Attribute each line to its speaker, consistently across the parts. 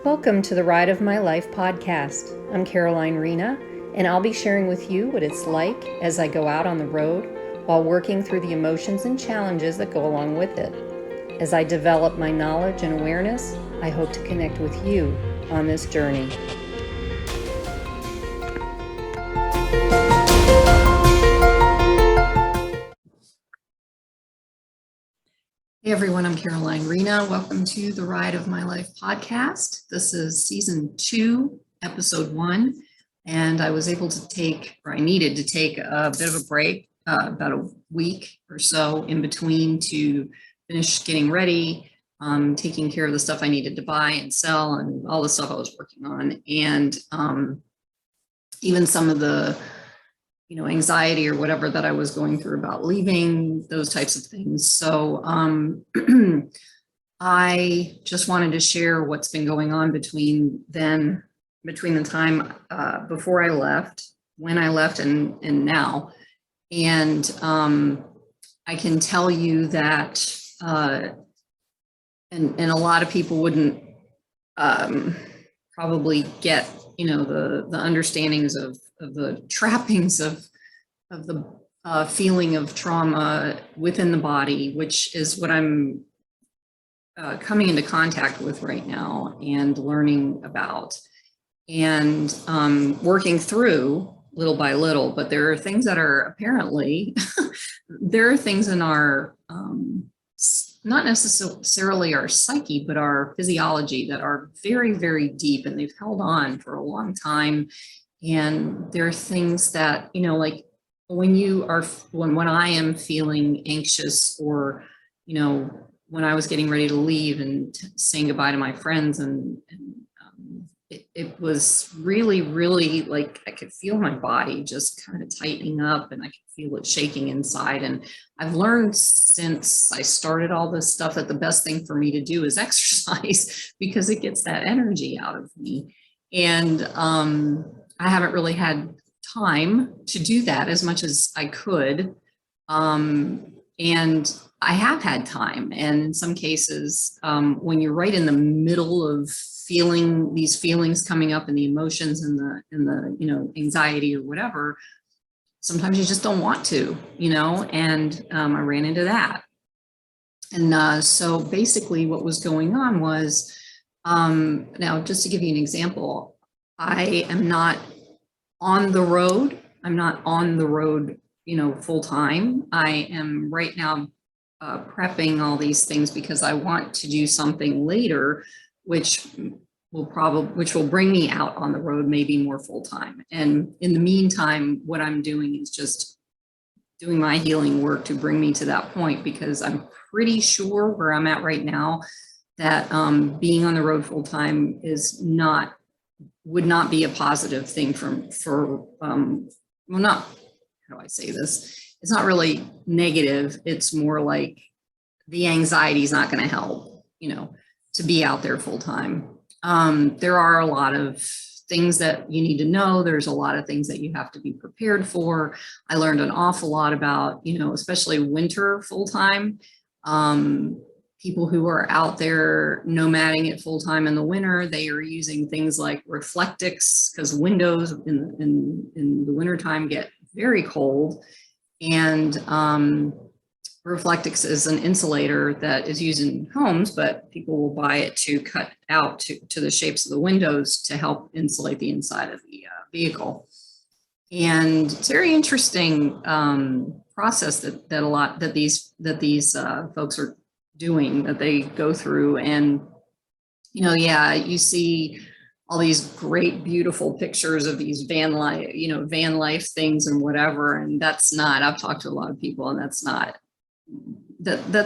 Speaker 1: Welcome to the Ride of My Life podcast. I'm Caroline Rena, and I'll be sharing with you what it's like as I go out on the road while working through the emotions and challenges that go along with it. As I develop my knowledge and awareness, I hope to connect with you on this journey. Hey everyone, I'm Caroline Rena. Welcome to the Ride of My Life podcast. This is season 2, episode 1, and I was able to take, or I needed to take a bit of a break, about a week or so in between to finish getting ready, taking care of the stuff I needed to buy and sell and all the stuff I was working on, and even some of the anxiety or whatever that I was going through about leaving, those types of things. So I just wanted to share what's been going on between the time before I left, when I left, and now. And I can tell you that, and a lot of people wouldn't probably get, the understandings of the trappings of the feeling of trauma within the body, which is what I'm coming into contact with right now and learning about and working through little by little. But there are things that are apparently, there are things in our, not necessarily our psyche, but our physiology that are very, very deep, and they've held on for a long time. And there are things that, like when I am feeling anxious, or, when I was getting ready to leave and saying goodbye to my friends, and it was really, really like I could feel my body just kind of tightening up, and I could feel it shaking inside. And I've learned since I started all this stuff that the best thing for me to do is exercise because it gets that energy out of me. And I haven't really had time to do that as much as I could. And I have had time. And in some cases, when you're right in the middle of feeling these feelings coming up, and the emotions and the anxiety or whatever, sometimes you just don't want to, and I ran into that. And so basically what was going on was, now just to give you an example, I am not on the road. I'm not on the road, full time. I am right now prepping all these things because I want to do something later, which will bring me out on the road, maybe more full time. And in the meantime, what I'm doing is just doing my healing work to bring me to that point, because I'm pretty sure where I'm at right now that being on the road full time would not be a positive thing not, how do I say this? It's not really negative. It's more like the anxiety is not going to help, to be out there full time. There are a lot of things that you need to know. There's a lot of things that you have to be prepared for. I learned an awful lot about, especially winter full time. People who are out there nomading it full time in the winter, they are using things like reflectix, because windows in the wintertime get very cold. And reflectix is an insulator that is used in homes, but people will buy it to cut out to the shapes of the windows to help insulate the inside of the vehicle. And it's a very interesting process that these folks are doing, that they go through. And you see all these great, beautiful pictures of these van life things and whatever. And that's not, I've talked to a lot of people, and that's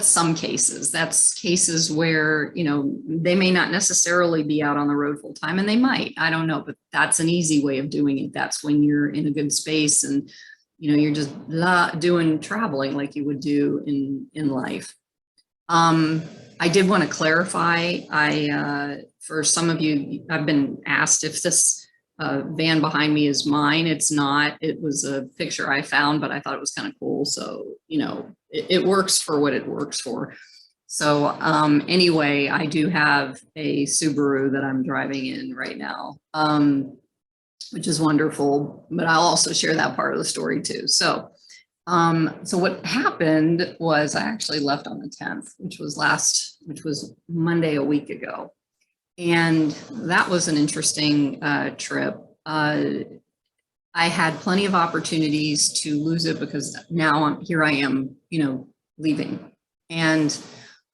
Speaker 1: some cases. That's cases where, they may not necessarily be out on the road full time, and they might, I don't know, but that's an easy way of doing it. That's when you're in a good space and, you're just doing traveling like you would do in life. I did want to clarify, for some of you, I've been asked if this van behind me is mine. It's not. It was a picture I found, but I thought it was kind of cool. So, it works for what it works for. So anyway, I do have a Subaru that I'm driving in right now, which is wonderful, but I'll also share that part of the story too. So what happened was I actually left on the 10th, which was Monday a week ago. And that was an interesting trip. I had plenty of opportunities to lose it because now here I am, leaving. And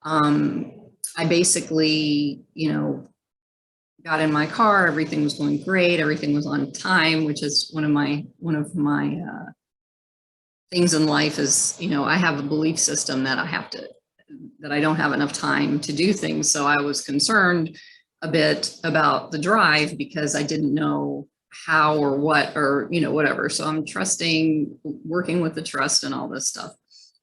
Speaker 1: I basically, got in my car, everything was going great, everything was on time, which is one of my things in life is, I have a belief system that I don't have enough time to do things. So I was concerned a bit about the drive because I didn't know how or what or, whatever. So I'm working with the trust and all this stuff.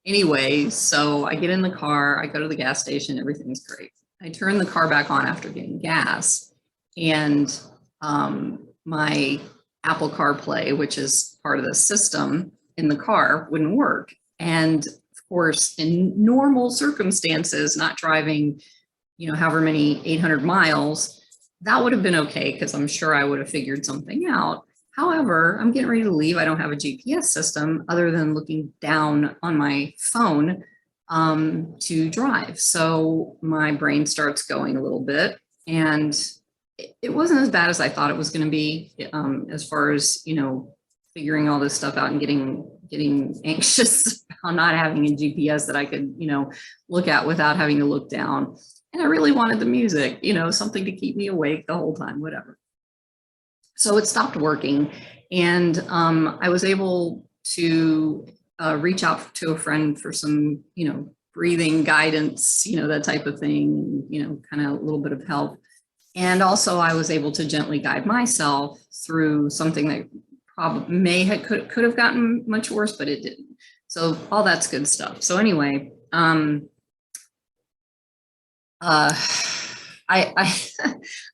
Speaker 1: Anyway, so I get in the car, I go to the gas station, everything's great. I turn the car back on after getting gas, and my Apple CarPlay, which is part of the system in the car, wouldn't work. And of course, in normal circumstances, not driving, however many 800 miles, that would have been okay because I'm sure I would have figured something out. However, I'm getting ready to leave. I don't have a GPS system other than looking down on my phone to drive. So my brain starts going a little bit, and it wasn't as bad as I thought it was going to be, as far as, figuring all this stuff out and getting anxious about not having a GPS that I could, look at without having to look down. And I really wanted the music, something to keep me awake the whole time, whatever. So it stopped working, and I was able to reach out to a friend for some, breathing guidance, that type of thing, kind of a little bit of help. And also I was able to gently guide myself through something that probably could have gotten much worse, but it didn't. So all that's good stuff. So anyway, I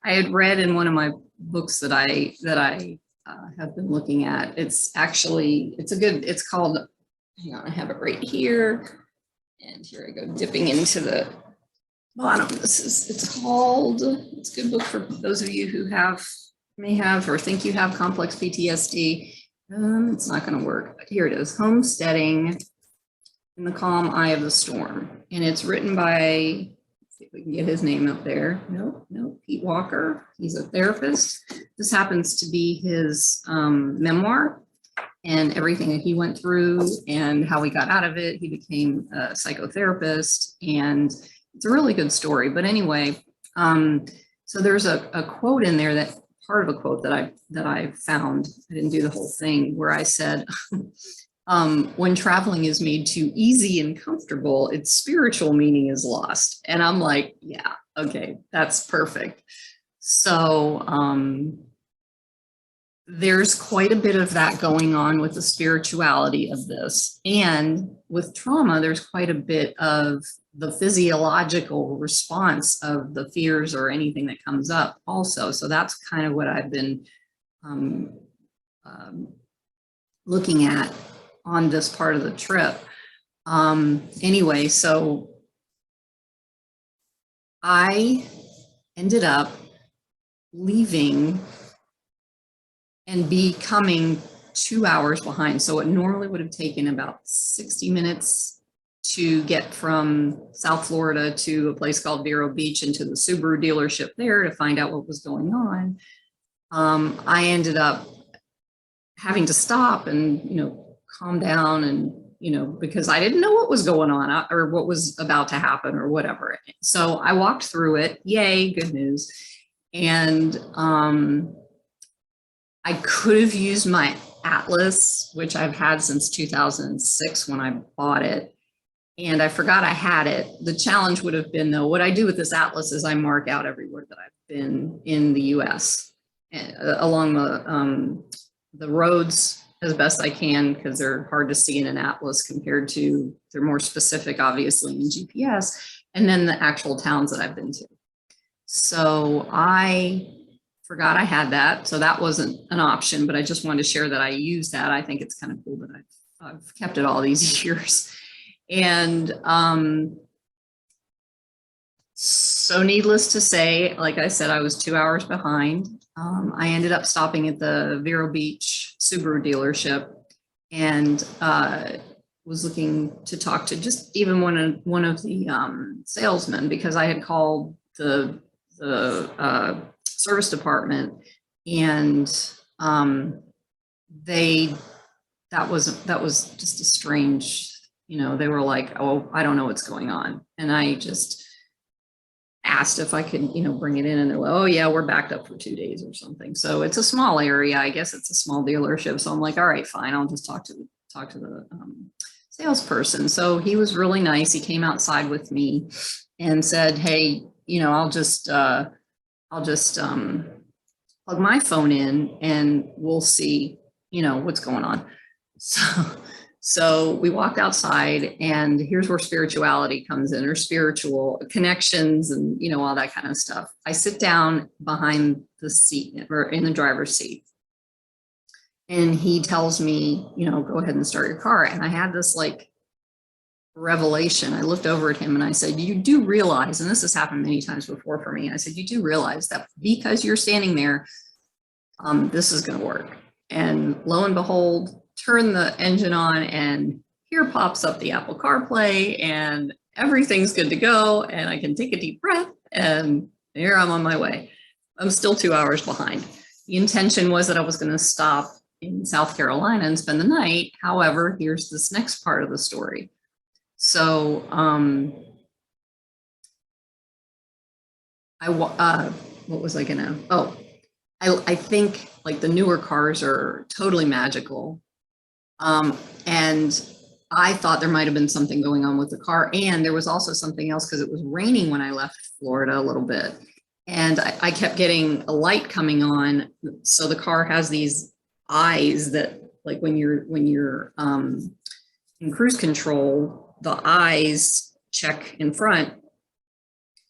Speaker 1: had read in one of my books that I have been looking at. It's called, hang on, I have it right here. And here I go, dipping into the bottom. It's a good book for those of you who may have or think you have complex PTSD. It's not going to work. Here it is, Homesteading in the Calm Eye of the Storm. And it's written by, let's see if we can get his name up there. Nope, Pete Walker. He's a therapist. This happens to be his memoir and everything that he went through and how he got out of it. He became a psychotherapist, and it's a really good story. But anyway, so there's a quote in there, that part of a quote that I found. I didn't do the whole thing, where I said, when traveling is made too easy and comfortable, its spiritual meaning is lost. And I'm like, yeah, okay, that's perfect. So there's quite a bit of that going on with the spirituality of this. And with trauma, there's quite a bit of the physiological response of the fears or anything that comes up also. So that's kind of what I've been looking at on this part of the trip. Anyway, so I ended up leaving and becoming 2 hours behind. So it normally would have taken about 60 minutes to get from South Florida to a place called Vero Beach and to the Subaru dealership there to find out what was going on. I ended up having to stop and, calm down and, because I didn't know what was going on or what was about to happen or whatever. So I walked through it. Yay, good news. And I could have used my atlas, which I've had since 2006 when I bought it, and I forgot I had it. The challenge would have been, though, what I do with this atlas is I mark out everywhere that I've been in the US along the roads as best I can, because they're hard to see in an atlas compared to, they're more specific, obviously, in GPS, and then the actual towns that I've been to. So I forgot I had that. So that wasn't an option, but I just wanted to share that I use that. I think it's kind of cool that I've kept it all these years. And So needless to say, like I said, I was 2 hours behind. I ended up stopping at the Vero Beach Subaru dealership and was looking to talk to just even one of the salesmen, because I had called the service department, and they that was just a strange, they were like, oh, I don't know what's going on, and I just asked if I could, bring it in, and they're like, oh yeah, we're backed up for 2 days or something. So it's a small area. I guess it's a small dealership. So I'm like, all right, fine. I'll just talk to the salesperson. So he was really nice. He came outside with me and said, hey, I'll just plug my phone in and we'll see, what's going on. So we walked outside, and here's where spirituality comes in, or spiritual connections and, all that kind of stuff. I sit down behind the seat, or in the driver's seat, and he tells me, go ahead and start your car. And I had this like revelation. I looked over at him and I said, you do realize, and this has happened many times before for me, I said, you do realize that because you're standing there, this is going to work. And lo and behold, turn the engine on, and here pops up the Apple CarPlay, and everything's good to go, and I can take a deep breath, and here I'm on my way. I'm still 2 hours behind. The intention was that I was going to stop in South Carolina and spend the night. However, here's this next part of the story. So what was I gonna, I think like the newer cars are totally magical. And I thought there might have been something going on with the car. And there was also something else, because it was raining when I left Florida a little bit. And I kept getting a light coming on. So the car has these eyes that, like when you're in cruise control, the eyes check in front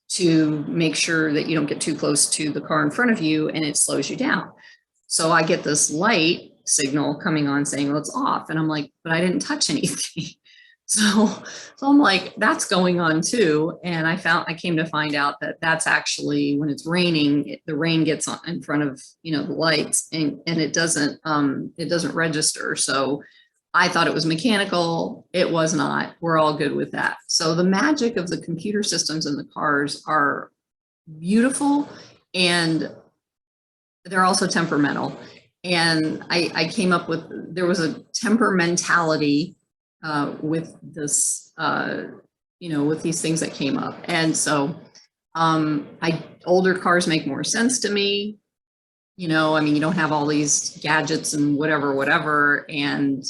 Speaker 1: to make sure that you don't get too close to the car in front of you, and it slows you down. So I get this light signal coming on saying, well, it's off. And I'm like, but I didn't touch anything. So I'm like, that's going on too. And I came to find out that that's actually when it's raining, the rain gets on in front of, the lights, and it doesn't register. So I thought it was mechanical. It was not. We're all good with that. So the magic of the computer systems in the cars are beautiful, and they're also temperamental. And I came up with, there was a temperamentality with this, with these things that came up. And so older cars make more sense to me. You don't have all these gadgets and whatever, and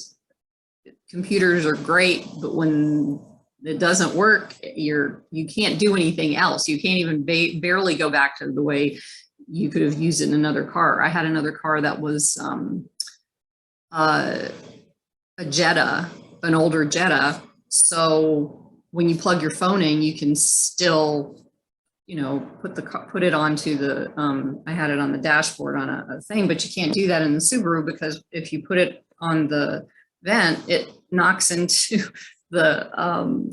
Speaker 1: computers are great, but when it doesn't work, you can't do anything else. You can't even barely go back to the way you could have used it in another car. I had another car that was a Jetta, an older Jetta. So when you plug your phone in, you can still, put it onto the, I had it on the dashboard on a thing, but you can't do that in the Subaru, because if you put it on the vent, it knocks into the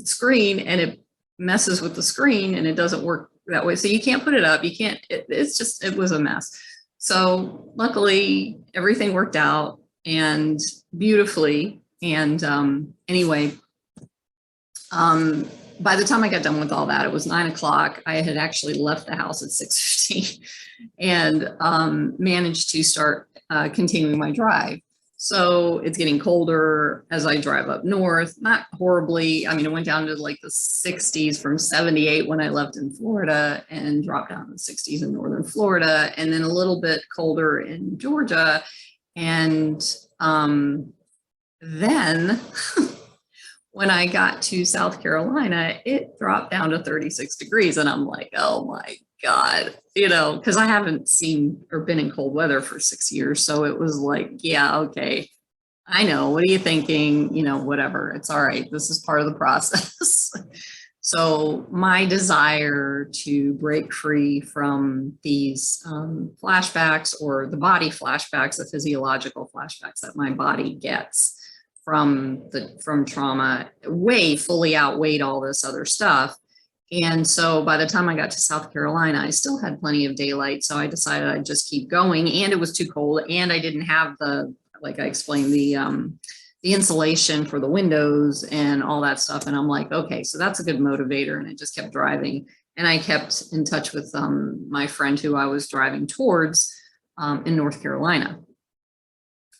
Speaker 1: screen, and it messes with the screen, and it doesn't work that way. So you can't put it up. You can't, it was a mess. So luckily everything worked out and beautifully. And anyway, by the time I got done with all that, it was 9 o'clock. I had actually left the house at 6:15 and managed to start continuing my drive. So it's getting colder as I drive up north, not horribly. I mean, it went down to like the 60s from 78 when I left in Florida, and dropped down to the 60s in northern Florida, and then a little bit colder in Georgia. And then when I got to South Carolina, it dropped down to 36 degrees. And I'm like, oh my God, because I haven't seen or been in cold weather for 6 years. So it was like, yeah, okay, I know. What are you thinking? Whatever. It's all right. This is part of the process. So my desire to break free from these flashbacks, or the body flashbacks, the physiological flashbacks that my body gets from trauma, way fully outweighed all this other stuff. And so by the time I got to South Carolina, I still had plenty of daylight. So I decided I'd just keep going, and it was too cold, and I didn't have the, like I explained, the insulation for the windows and all that stuff. And I'm like, okay, so that's a good motivator. And I just kept driving, and I kept in touch with my friend who I was driving towards in North Carolina.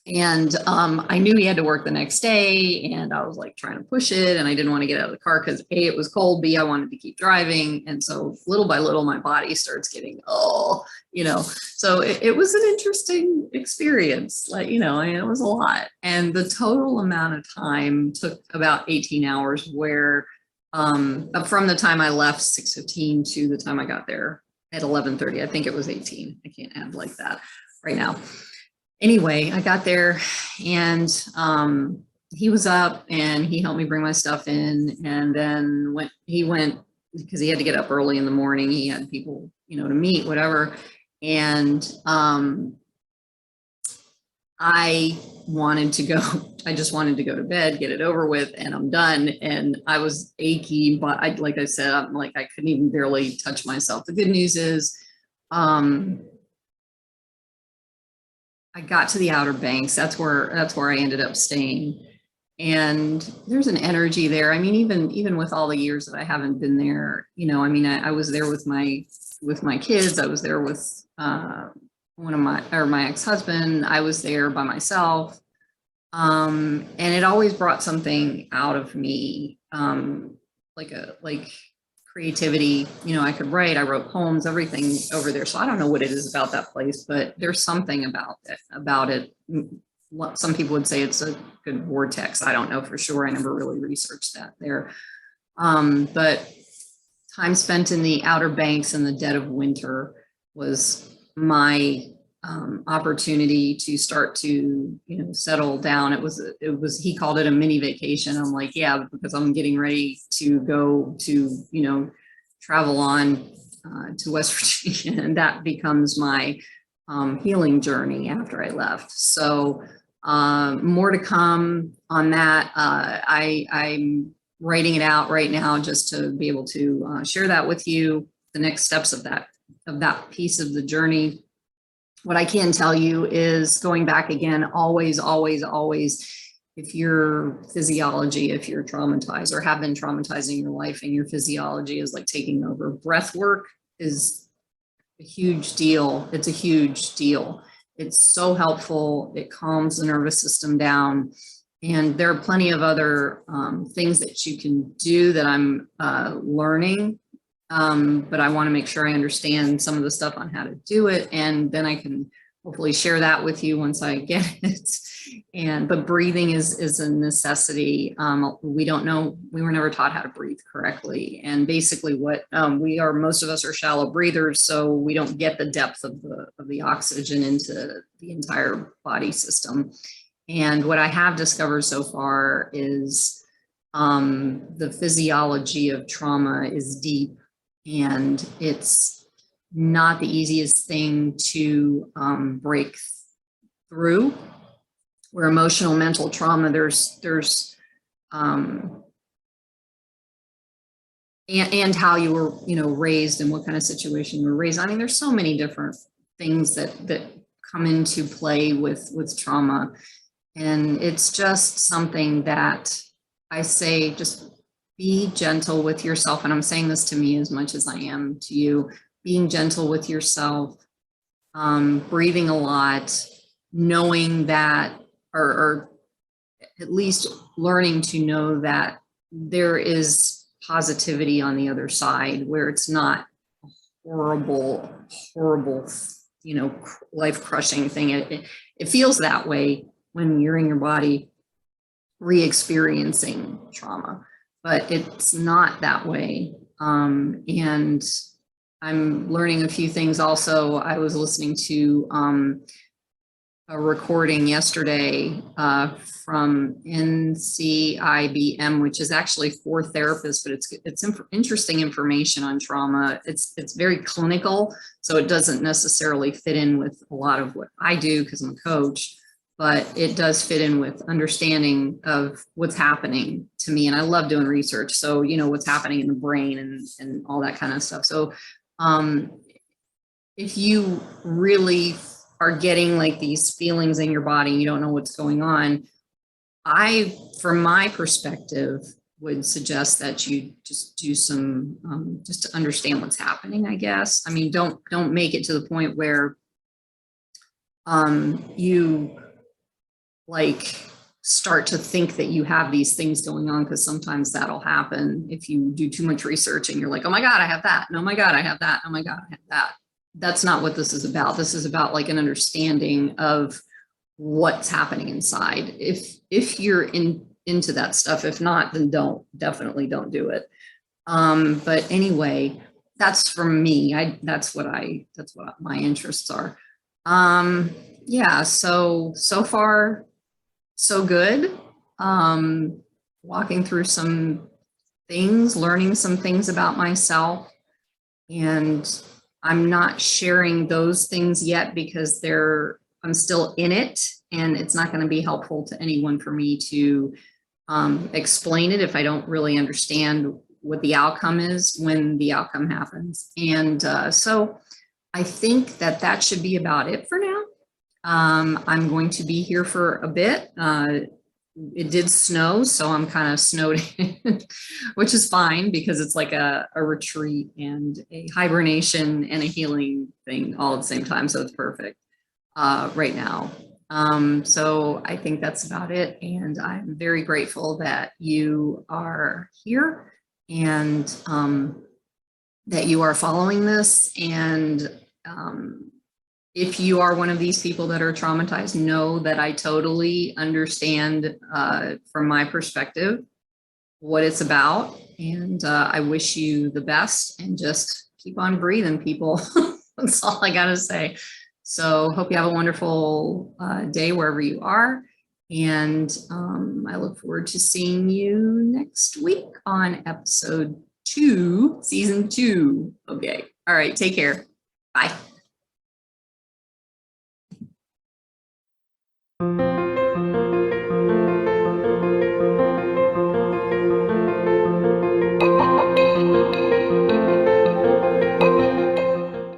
Speaker 1: And I knew he had to work the next day, and I was like trying to push it, and I didn't want to get out of the car because A, it was cold, B, I wanted to keep driving. And so little by little, my body starts getting, so it was an interesting experience. Like, it was a lot. And the total amount of time took about 18 hours where from the time I left 6:15 to the time I got there at 11:30, I think it was 18. I can't add like that right now. Anyway, I got there, and he was up, and he helped me bring my stuff in. And then he went because he had to get up early in the morning. He had people, to meet, whatever. And I just wanted to go to bed, get it over with, and I'm done. And I was achy, but like I said, I'm like, I couldn't even barely touch myself. The good news is, I got to the Outer Banks. That's where I ended up staying. And there's an energy there. I mean, even with all the years that I haven't been there, I was there with my kids. I was there with my ex-husband. I was there by myself. And it always brought something out of me, like creativity. I could write. I wrote poems, everything over there. So I don't know what it is about that place, but there's something about it. Some people would say it's a good vortex. I don't know for sure. I never really researched that there. But time spent in the Outer Banks in the dead of winter was my opportunity to start to, settle down. It was, he called it a mini vacation. I'm like, yeah, because I'm getting ready to go to, travel on to West Virginia, and that becomes my healing journey after I left. So more to come on that. I'm writing it out right now just to be able to share that with you, the next steps of that piece of the journey. What I can tell you is, going back again, always, if your physiology, if you're traumatized or have been traumatized in your life and your physiology is like taking over, breath work is a huge deal. It's a huge deal. It's so helpful. It calms the nervous system down. And there are plenty of other things that you can do that I'm learning. But I want to make sure I understand some of the stuff on how to do it. And then I can hopefully share that with you once I get it. But breathing is a necessity. We don't know, we were never taught how to breathe correctly. And basically what most of us are shallow breathers, so we don't get the depth of the oxygen into the entire body system. And what I have discovered so far is the physiology of trauma is deep. And it's not the easiest thing to break through. Where emotional, mental trauma, there's and how you were, raised and what kind of situation you were raised. I mean, there's so many different things that come into play with trauma, and it's just something that I say, just be gentle with yourself. And I'm saying this to me as much as I am to you, being gentle with yourself, breathing a lot, knowing that, or at least learning to know that there is positivity on the other side, where it's not a horrible, life crushing thing. It feels that way when you're in your body re-experiencing trauma. But it's not that way. And I'm learning a few things also. I was listening to a recording yesterday from NCIBM, which is actually for therapists, but it's interesting information on trauma. It's very clinical, so it doesn't necessarily fit in with a lot of what I do because I'm a coach. but it does fit in with understanding of what's happening to me. And I love doing research. So, you know, what's happening in the brain and all that kind of stuff. So if you really are getting like these feelings in your body, you don't know what's going on, from my perspective, would suggest that you just do some, just to understand what's happening, I guess. I mean, don't make it to the point where you like start to think that you have these things going on, because sometimes that'll happen if you do too much research and you're like, oh my God, I have that. And oh my God, I have that. Oh my God, I have that. That's not what this is about. This is about like an understanding of what's happening inside. If you're into that stuff, if not, then definitely don't do it. But anyway, that's from me. That's what my interests are. Yeah, so far, so good. Walking through some things, learning some things about myself, and I'm not sharing those things yet because I'm still in it, and it's not going to be helpful to anyone for me to explain it if I don't really understand what the outcome is when the outcome happens. And so I think that should be about it for now. I'm going to be here for a bit. It did snow, so I'm kind of snowed in, which is fine because it's like a retreat and a hibernation and a healing thing all at the same time. So it's perfect right now. So I think that's about it. And I'm very grateful that you are here and that you are following this. And if you are one of these people that are traumatized, know that I totally understand from my perspective what it's about. And I wish you the best, and just keep on breathing, people. That's all I got to say. So hope you have a wonderful day wherever you are. And I look forward to seeing you next week on episode 2, season 2. Okay. All right. Take care. Bye.